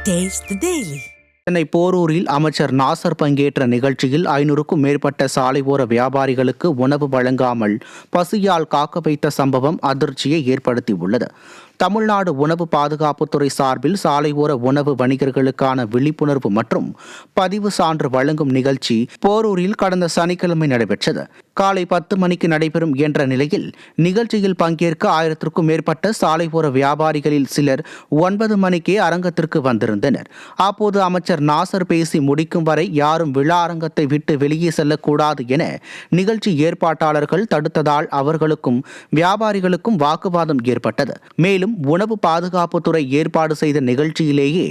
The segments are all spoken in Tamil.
Taste the Daily. சென்னை போரூரில் அமைச்சர் நாசர் பங்கேற்ற நிகழ்ச்சியில் 500க்கும் மேற்பட்ட சாலையோர வியாபாரிகளுக்கு உணவு வழங்காமல் பசியால் காக்க வைத்த சம்பவம் அதிர்ச்சியை ஏற்படுத்தியுள்ளது. தமிழ்நாடு உணவு பாதுகாப்புத்துறை சார்பில் சாலையோர உணவு வணிகர்களுக்கான விழிப்புணர்வு மற்றும் பதிவு சான்று வழங்கும் நிகழ்ச்சி போரூரில் கடந்த சனிக்கிழமை நடைபெற்றது. காலை 10 மணிக்கு நடைபெறும் என்ற நிலையில் நிகழ்ச்சியில் பங்கேற்க 1000க்கும் மேற்பட்ட சாலையோர வியாபாரிகளில் சிலர் 9 மணிக்கே அரங்கத்திற்கு வந்திருந்தனர். அப்போது அமைச்சர் நாசர் பேசி முடிக்கும் வரை யாரும் விழா அரங்கத்தை விட்டு வெளியே செல்லக்கூடாது என நிகழ்ச்சி ஏற்பாட்டாளர்கள் தடுத்ததால் அவர்களுக்கும் வியாபாரிகளுக்கும் வாக்குவாதம் ஏற்பட்டது. மேலும் உணவு பாதுகாப்புத்துறை ஏற்பாடு செய்த நிகழ்ச்சியிலேயே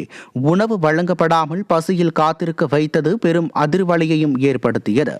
உணவு வழங்கப்படாமல் பசியில் காத்திருக்க வைத்தது பெரும் அதிர்வலையையும் ஏற்படுத்தியது.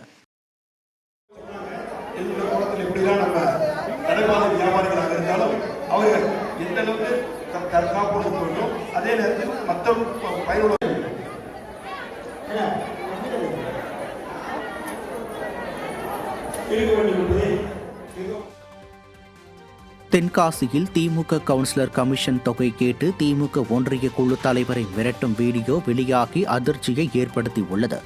தென்காசியில் திமுக கவுன்சிலர் கமிஷன் தொகை கேட்டு திமுக ஒன்றிய குழு தலைவரை மிரட்டும் வீடியோ வெளியாகி அதிர்ச்சியை ஏற்படுத்தியுள்ளது.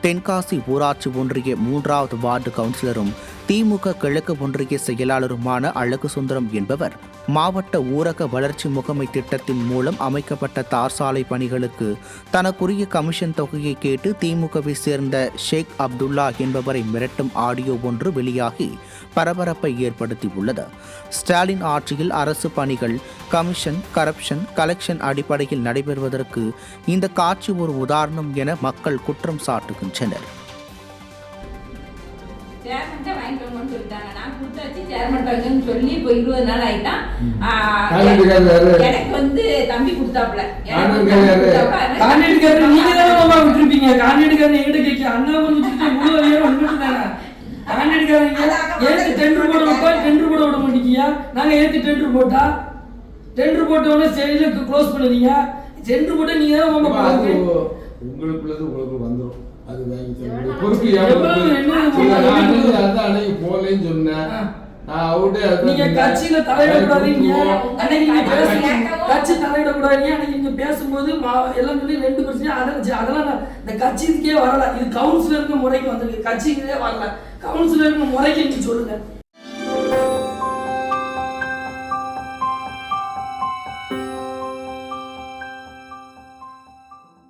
தென்காசி ஊராட்சி ஒன்றிய 3வது வார்டு கவுன்சிலரும் திமுக கிழக்கு ஒன்றிய செயலாளருமான அழகு சுந்தரம் என்பவர் மாவட்ட ஊரக வளர்ச்சி முகமை திட்டத்தின் மூலம் அமைக்கப்பட்ட தார் சாலை பணிகளுக்கு தனக்குரிய கமிஷன் தொகையை கேட்டு திமுகவை சேர்ந்த ஷேக் அப்துல்லா என்பவரை மிரட்டும் ஆடியோ ஒன்று வெளியாகி பரபரப்பை ஏற்படுத்தியுள்ளது. ஸ்டாலின் ஆட்சியில் அரசு பணிகள் கமிஷன், கரப்ஷன், கலெக்ஷன் அடிப்படையில் நடைபெறுவதற்கு இந்த காட்சி ஒரு உதாரணம் என மக்கள் குற்றம் சாட்டுகின்றனர். தம்பி கொடுத்தாப்ல டெண்டர் போட்டவொடனே ஸ்டேஜ்ல க்ளோஸ் பண்ணுவீங்க. டெண்டர் போட்டு நீங்க தான் உங்களுக்குள்ளது உங்களுக்கு வந்துடும். அது வாங்கி பொறுப்பு அன்னைக்கு போலேன்னு சொன்னேன். நீங்க கட்சியில தலையிடக்கூடாதீங்க. கட்சி தலையிடக்கூடாதீங்க. அன்னைக்கு நீங்க பேசும்போது எல்லாம் சொல்லி 2% அதெல்லாம் இந்த கட்சிக்கே வரல. இது கவுன்சிலருக்கு முறைக்கு வந்திருக்கு, கட்சிக்கே வரல. கவுன்சிலருக்கு முறைக்கு நீங்க சொல்லுங்க.